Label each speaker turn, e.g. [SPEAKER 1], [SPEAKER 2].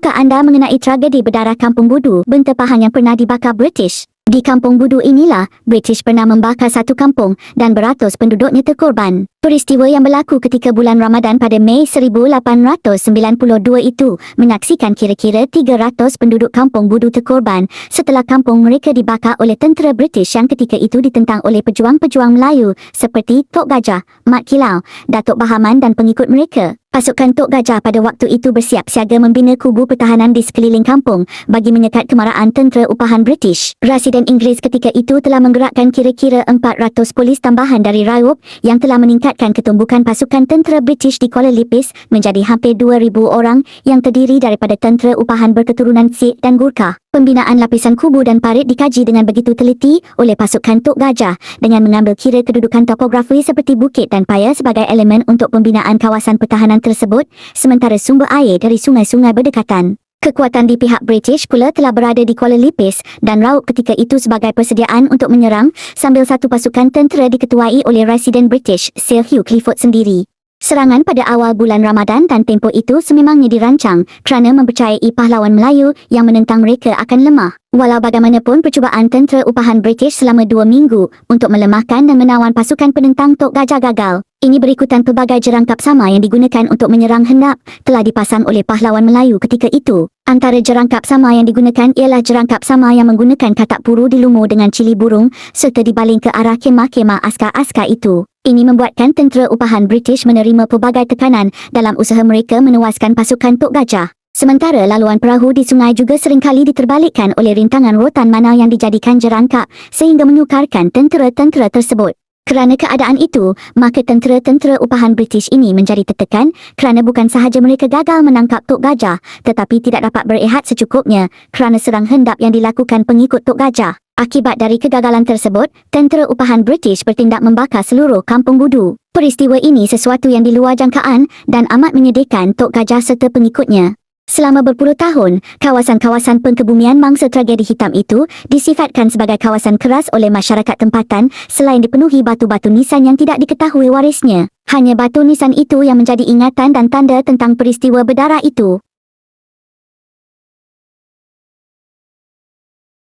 [SPEAKER 1] Tahukah anda mengenai tragedi berdarah Kampung Budu, Benta Pahang yang pernah dibakar British? Di Kampung Budu inilah, British pernah membakar satu kampung dan beratus penduduknya terkorban. Peristiwa yang berlaku ketika bulan Ramadan pada Mei 1892 itu menyaksikan kira-kira 300 penduduk Kampung Budu terkorban setelah kampung mereka dibakar oleh tentera British yang ketika itu ditentang oleh pejuang-pejuang Melayu seperti Tok Gajah, Mat Kilau, Datuk Bahaman dan pengikut mereka. Pasukan Tok Gajah pada waktu itu bersiap siaga membina kubu pertahanan di sekeliling kampung bagi menyekat kemarahan tentera upahan British. Residen Inggeris ketika itu telah menggerakkan kira-kira 400 polis tambahan dari Rayop yang telah meningkatkan ketumbukan pasukan tentera British di Kuala Lipis menjadi hampir 2,000 orang yang terdiri daripada tentera upahan berketurunan Sikh dan Gurkha. Pembinaan lapisan kubu dan parit dikaji dengan begitu teliti oleh pasukan Tok Gajah dengan mengambil kira kedudukan topografi seperti bukit dan paya sebagai elemen untuk pembinaan kawasan pertahanan tersebut, sementara sumber air dari sungai-sungai berdekatan. Kekuatan di pihak British pula telah berada di Kuala Lipis dan Raup ketika itu sebagai persediaan untuk menyerang sambil satu pasukan tentera diketuai oleh residen British, Sir Hugh Clifford sendiri. Serangan pada awal bulan Ramadan dan tempoh itu sememangnya dirancang kerana mempercayai pahlawan Melayu yang menentang mereka akan lemah. Walau bagaimanapun percubaan tentera upahan British selama 2 minggu untuk melemahkan dan menawan pasukan penentang Tok Gajah gagal. Ini berikutan pelbagai jerangkap sama yang digunakan untuk menyerang hendap telah dipasang oleh pahlawan Melayu ketika itu. Antara jerangkap sama yang digunakan ialah jerangkap sama yang menggunakan katak puru dilumur dengan cili burung serta dibaling ke arah kemah-kemah askar-askar itu. Ini membuatkan tentera upahan British menerima pelbagai tekanan dalam usaha mereka menewaskan pasukan Tok Gajah. Sementara laluan perahu di sungai juga seringkali diterbalikkan oleh rintangan rotan mana yang dijadikan jerangkap sehingga menyukarkan tentera-tentera tersebut. Kerana keadaan itu, maka tentera-tentera upahan British ini menjadi tertekan kerana bukan sahaja mereka gagal menangkap Tok Gajah tetapi tidak dapat berehat secukupnya kerana serang hendap yang dilakukan pengikut Tok Gajah. Akibat dari kegagalan tersebut, tentera upahan British bertindak membakar seluruh Kampung Budu. Peristiwa ini sesuatu yang di luar jangkaan dan amat menyedihkan Tok Gajah serta pengikutnya. Selama berpuluh tahun, kawasan-kawasan pengkebumian mangsa tragedi hitam itu disifatkan sebagai kawasan keras oleh masyarakat tempatan selain dipenuhi batu-batu nisan yang tidak diketahui warisnya. Hanya batu nisan itu yang menjadi ingatan dan tanda tentang peristiwa berdarah itu.